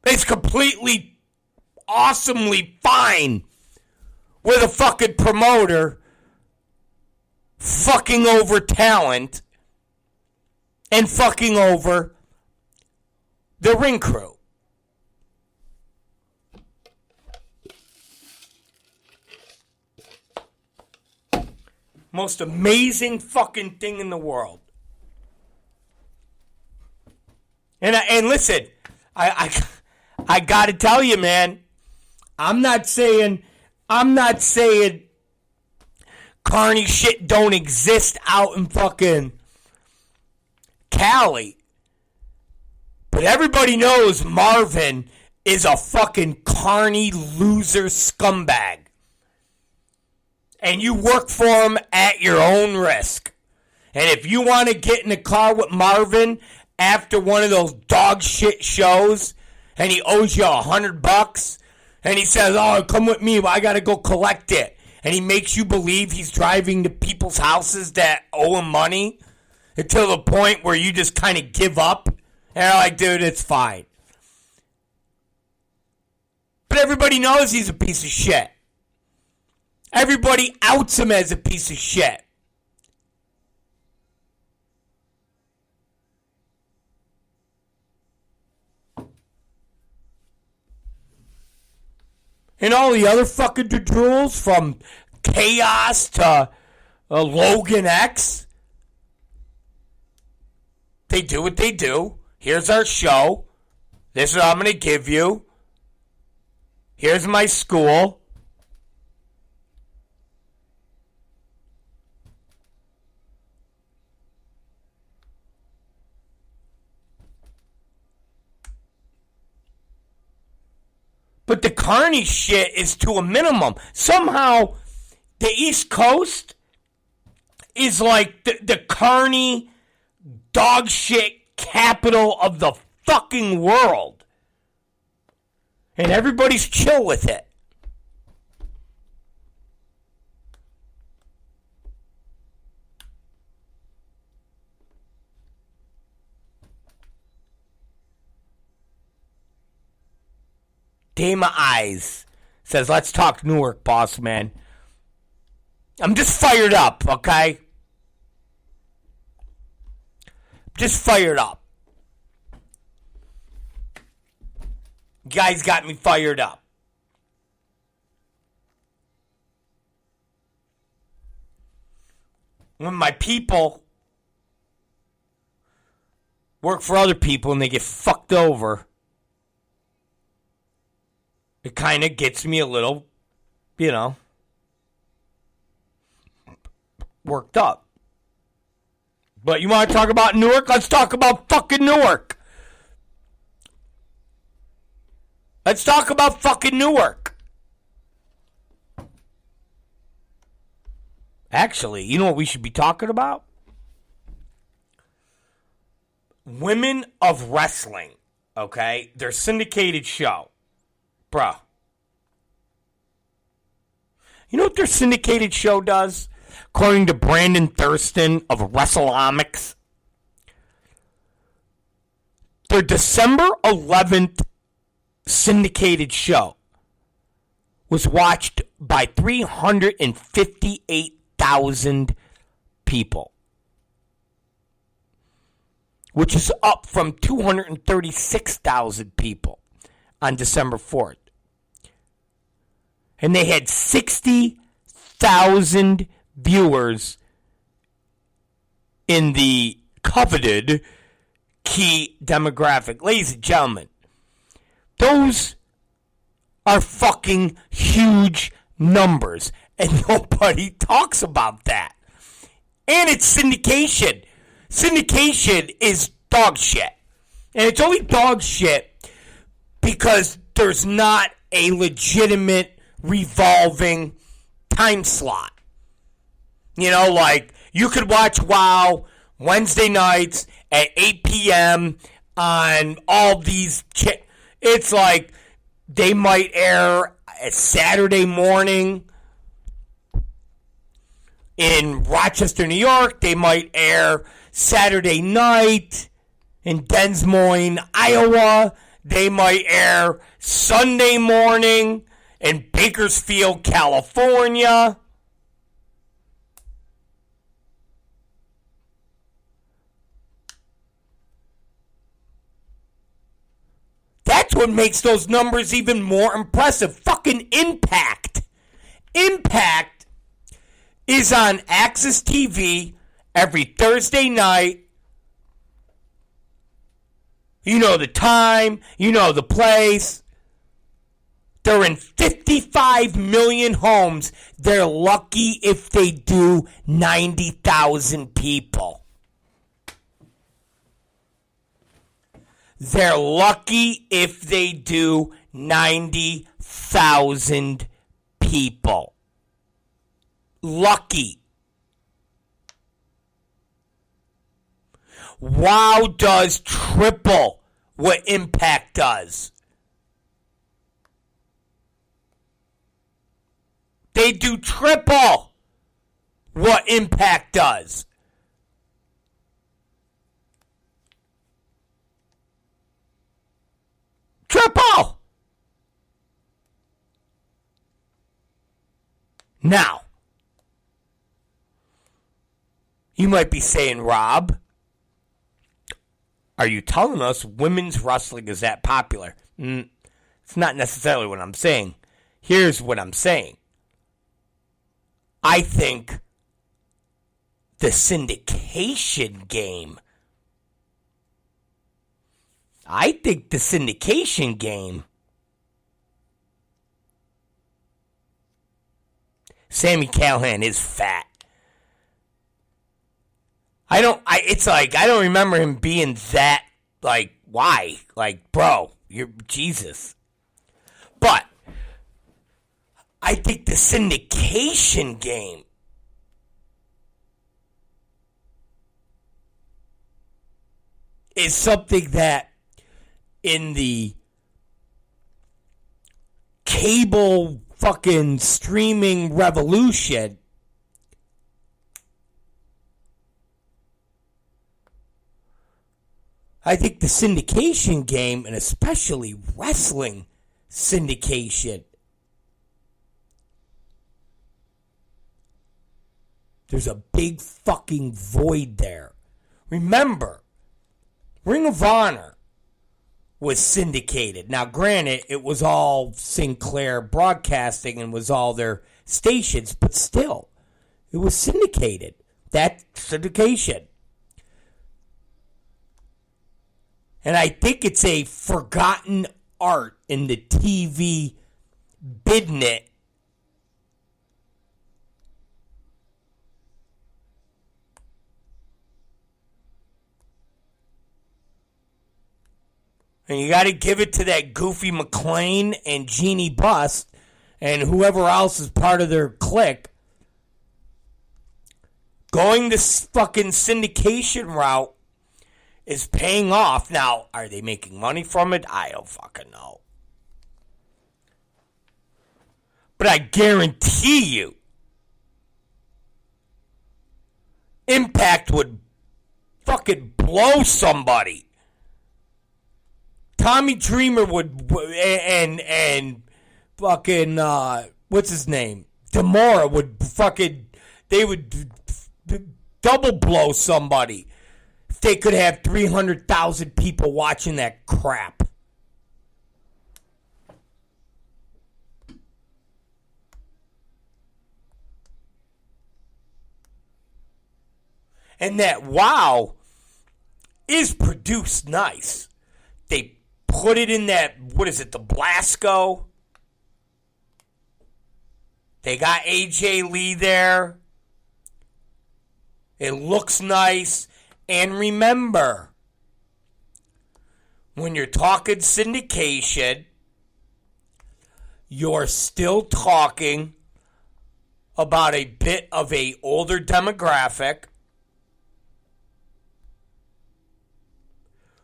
is completely, awesomely fine with a fucking promoter fucking over talent and fucking over the ring crew. Most amazing fucking thing in the world. And listen, I gotta tell you, man, I'm not saying carny shit don't exist out in fucking Cali. But everybody knows Marvin is a fucking carny loser scumbag. And you work for him at your own risk. And if you want to get in the car with Marvin after one of those dog shit shows and he owes you $100 and he says, oh, come with me, but I got to go collect it. And he makes you believe he's driving to people's houses that owe him money until the point where you just kind of give up. And you're like, dude, it's fine. But everybody knows he's a piece of shit. Everybody outs him as a piece of shit. And all the other fucking drools, from Chaos to Logan X, they do what they do. Here's our show. This is what I'm going to give you. Here's my school. But the carny shit is to a minimum. Somehow, the East Coast is like the carny dog shit capital of the fucking world. And everybody's chill with it. Dama Eyes says, let's talk Newark, boss man. I'm just fired up, okay? Just fired up. You guys got me fired up. When my people work for other people and they get fucked over, it kind of gets me a little, worked up. But you want to talk about Newark? Let's talk about fucking Newark. Let's talk about fucking Newark. Actually, you know what we should be talking about? Women of Wrestling, okay? Their syndicated show. Bro. You know what their syndicated show does? According to Brandon Thurston of WrestleOmics, their December 11th syndicated show was watched by 358,000 people, which is up from 236,000 people on December 4th. And they had 60,000 viewers in the coveted key demographic. Ladies and gentlemen, those are fucking huge numbers, and nobody talks about that. And it's syndication. Syndication is dog shit. And it's only dog shit because there's not a legitimate revolving time slot. You know, like, you could watch WoW Wednesday nights at 8 p.m. on all these it's like they might air a Saturday morning in Rochester, New York. They might air Saturday night in Des Moines, Iowa. They might air Sunday morning in Bakersfield, California. That's what makes those numbers even more impressive. Fucking Impact. Impact is on Access TV every Thursday night. You know the time. You know the place. They're in 55 million homes. They're lucky if they do 90,000 people. They're lucky if they do 90,000 people. Lucky. WoW does triple what Impact does. They do triple what Impact does. Triple! Now, you might be saying, Rob, are you telling us women's wrestling is that popular? It's not necessarily what I'm saying. Here's what I'm saying. I think the syndication game Sami Callihan is fat. I don't remember him being that, like, why? Like, bro, you're Jesus. But I think the syndication game is something that in the cable fucking streaming revolution, I think the syndication game, and especially wrestling syndication, there's a big fucking void there. Remember, Ring of Honor was syndicated. Now, granted, it was all Sinclair Broadcasting and was all their stations, but still, it was syndicated. That syndication. And I think it's a forgotten art in the TV business. And you got to give it to that Goofy McLean and Jeannie Bust and whoever else is part of their clique. Going this fucking syndication route is paying off. Now, are they making money from it? I don't fucking know. But I guarantee you, Impact would fucking blow somebody. Tommy Dreamer would, and fucking, what's his name? Demora would fucking, they would double blow somebody if they could have 300,000 people watching that crap. And that WoW is produced nice. They put it in that, what is it, the Blasco? They got AJ Lee there. It looks nice. And remember, when you're talking syndication, you're still talking about a bit of a older demographic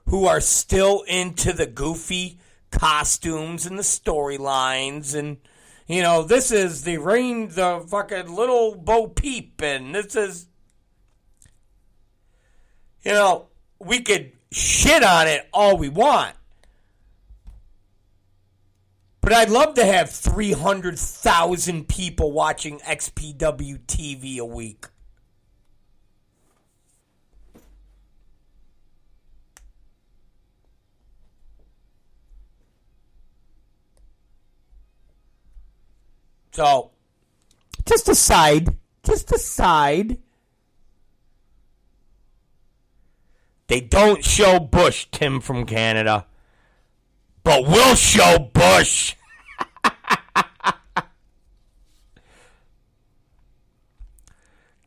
who are still into the goofy costumes and the storylines, and, you know, this is the fucking little Bo Peep, and this is, you know, we could shit on it all we want, but I'd love to have 300,000 people watching XPW TV a week. So, just a side. They don't show Bush, Tim from Canada, but we'll show Bush.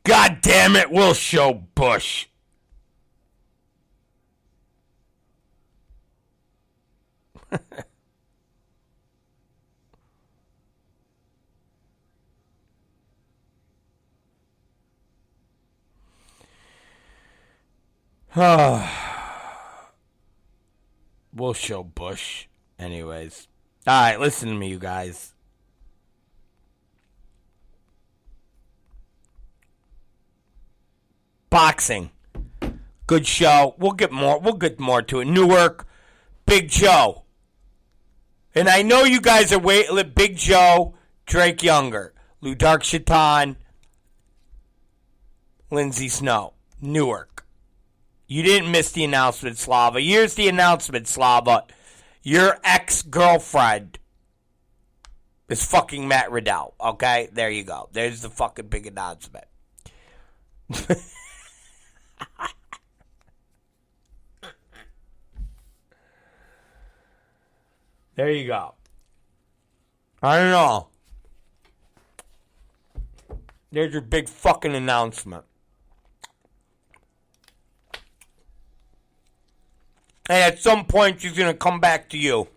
God damn it, we'll show Bush. We'll show Bush. Anyways. Alright, listen to me, you guys. Boxing. Good show. We'll get more to it. Newark. Big Joe. And I know you guys are waiting. Big Joe, Drake Younger, Lou Dark Shaitan, Lindsay Snow. Newark. You didn't miss the announcement, Slava. Here's the announcement, Slava. Your ex-girlfriend is fucking Matt Riddell. Okay? There you go. There's the fucking big announcement. There you go. I don't know. There's your big fucking announcement. And at some point, she's going to come back to you.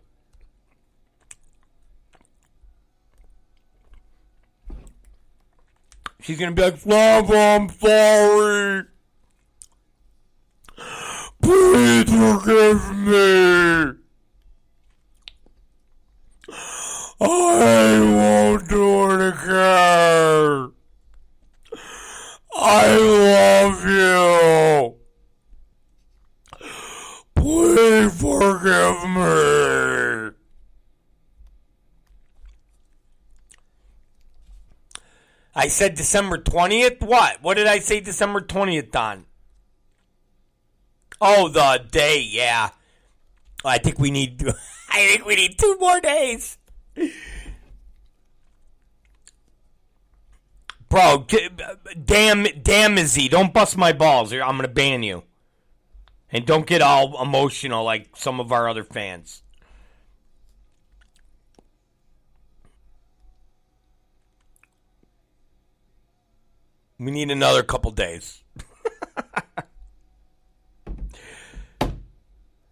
She's going to be like, Slava, I'm sorry. Please forgive me. I won't do it again. I love you. Please forgive me. I said December 20th? What? What did I say December 20th on? Oh, the day, yeah. I think we need 2 more days. Bro, damn Izzy, don't bust my balls or I'm going to ban you. And don't get all emotional like some of our other fans. We need another couple days.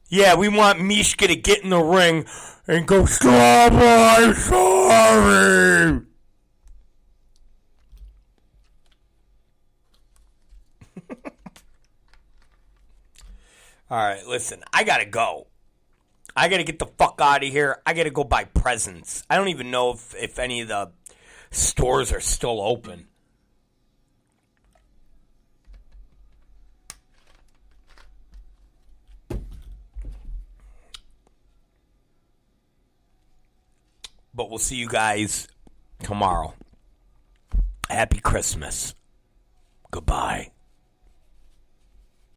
Yeah, we want Mishka to get in the ring and go, Stop, I'm sorry. All right, listen, I got to go. I got to get the fuck out of here. I got to go buy presents. I don't even know if any of the stores are still open. But we'll see you guys tomorrow. Happy Christmas. Goodbye.